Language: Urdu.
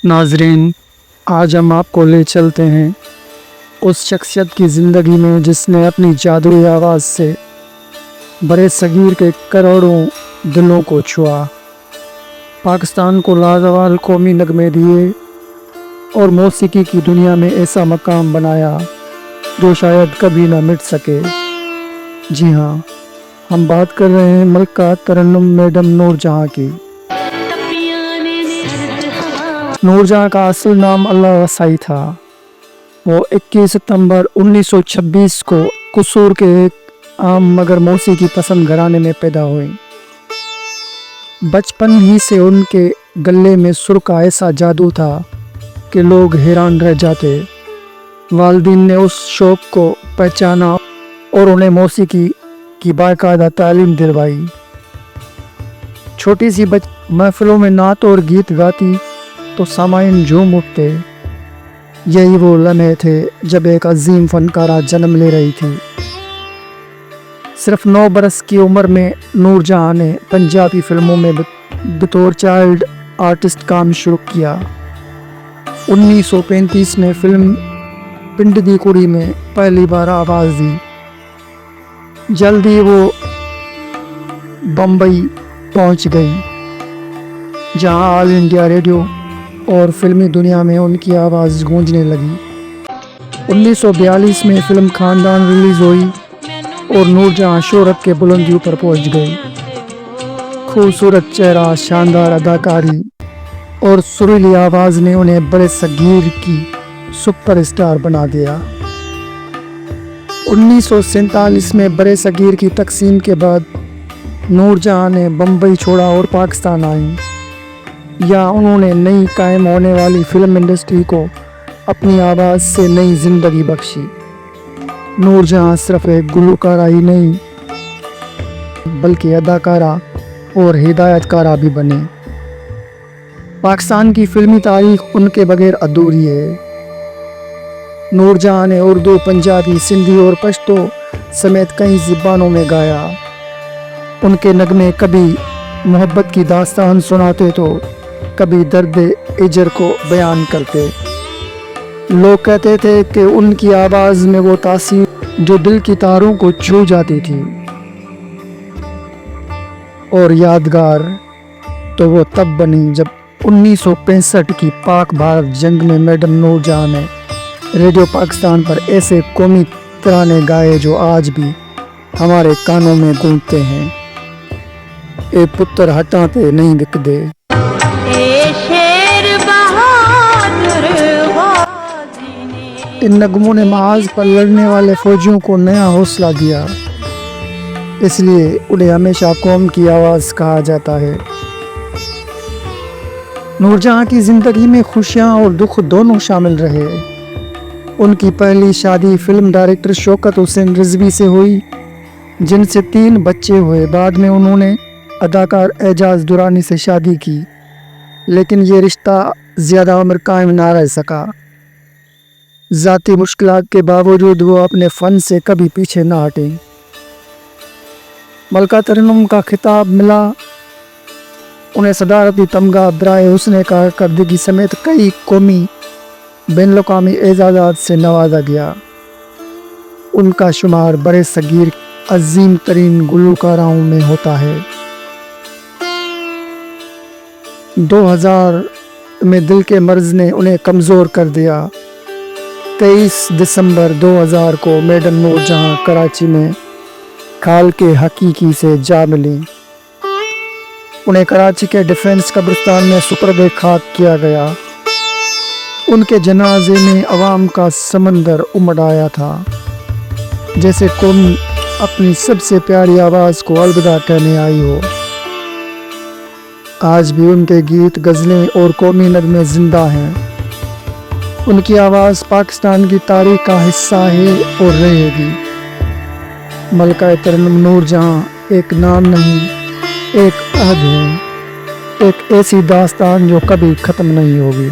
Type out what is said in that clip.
ناظرین، آج ہم آپ کو لے چلتے ہیں اس شخصیت کی زندگی میں جس نے اپنی جادوئی آواز سے برے صغیر کے کروڑوں دلوں کو چھوا، پاکستان کو لازوال قومی نغمے دیے اور موسیقی کی دنیا میں ایسا مقام بنایا جو شاید کبھی نہ مٹ سکے۔ جی ہاں، ہم بات کر رہے ہیں ملکہ ترنم میڈم نور جہاں کی۔ نور جہاں کا اصل نام اللہ رسائی تھا۔ وہ 21 ستمبر 1926 کو قصور کے ایک عام مگر موسیقی پسند گھرانے میں پیدا ہوئیں۔ بچپن ہی سے ان کے گلے میں سر کا ایسا جادو تھا کہ لوگ حیران رہ جاتے۔ والدین نے اس شوق کو پہچانا اور انہیں موسیقی کی باقاعدہ تعلیم دلوائی۔ چھوٹی سی محفلوں میں نعت اور گیت گاتی تو سامعین جھوم اٹھتے۔ یہی وہ لمحے تھے جب ایک عظیم فنکارہ جنم لے رہی تھی۔ صرف 9 برس کی عمر میں نور جہاں نے پنجابی فلموں میں بطور چائلڈ آرٹسٹ کام شروع کیا۔ 1935 میں فلم پنڈ دی کڑی میں پہلی بار آواز دی۔ جلد ہی وہ بمبئی پہنچ گئی، جہاں آل انڈیا ریڈیو اور فلمی دنیا میں ان کی آواز گونجنے لگی۔ 1942 میں فلم خاندان ریلیز ہوئی اور نور جہاں شہرت کے بلندیوں پر پہنچ گئی۔ خوبصورت چہرہ، شاندار اداکاری اور سریلی آواز نے انہیں برے صغیر کی سپر اسٹار بنا دیا۔ 1947 میں برے صغیر کی تقسیم کے بعد نور جہاں نے بمبئی چھوڑا اور پاکستان آئیں۔ یہاں انہوں نے نئی قائم ہونے والی فلم انڈسٹری کو اپنی آواز سے نئی زندگی بخشی۔ نور جہاں صرف ایک گلوکارہ ہی نہیں بلکہ اداکارہ اور ہدایت کارہ بھی بنے۔ پاکستان کی فلمی تاریخ ان کے بغیر ادھوری ہے۔ نور جہاں نے اردو، پنجابی، سندھی اور پشتو سمیت کئی زبانوں میں گایا۔ ان کے نغمے کبھی محبت کی داستان سناتے تو کبھی درد ہجر کو بیان کرتے۔ لوگ کہتے تھے کہ ان کی آواز میں وہ تاثیر جو دل کی تاروں کو چھو جاتی تھی، اور یادگار تو وہ تب بنی جب 1965 کی پاک بھارت جنگ میں میڈم نور جہاں نے ریڈیو پاکستان پر ایسے قومی ترانے گائے جو آج بھی ہمارے کانوں میں گونجتے ہیں۔ اے پتر ہٹاتے نہیں دکھدے۔ ان نغموں نے محاذ پر لڑنے والے فوجیوں کو نیا حوصلہ دیا، اس لیے انہیں ہمیشہ قوم کی آواز کہا جاتا ہے۔ نور جہاں کی زندگی میں خوشیاں اور دکھ دونوں شامل رہے۔ ان کی پہلی شادی فلم ڈائریکٹر شوکت حسین رضوی سے ہوئی، جن سے 3 بچے ہوئے۔ بعد میں انہوں نے اداکار اعجاز درانی سے شادی کی، لیکن یہ رشتہ زیادہ عمر قائم نہ رہ سکا۔ ذاتی مشکلات کے باوجود وہ اپنے فن سے کبھی پیچھے نہ ہٹیں۔ ملکہ ترنم کا خطاب ملا، انہیں صدارتی تمغہ برائے حسن کارکردگی سمیت کئی قومی بین الاقوامی اعزازات سے نوازا گیا۔ ان کا شمار برے صغیر عظیم ترین گلوکاروں میں ہوتا ہے۔ 2000 میں دل کے مرض نے انہیں کمزور کر دیا۔ 23 دسمبر 2000 کو میڈم نور جہاں کراچی میں کھال کے حقیقی سے جا ملی۔ انہیں کراچی کے ڈیفنس قبرستان میں سپرد خاک کیا گیا۔ ان کے جنازے میں عوام کا سمندر امڑ آیا تھا، جیسے قوم اپنی سب سے پیاری آواز کو الوداع کہنے آئی ہو۔ آج بھی ان کے گیت، غزلیں اور قومی نغمے زندہ ہیں۔ ان کی آواز پاکستان کی تاریخ کا حصہ ہے اور رہے گی۔ ملکہ ترنم نور جہاں ایک نام نہیں، ایک عہد ہے، ایک ایسی داستان جو کبھی ختم نہیں ہوگی۔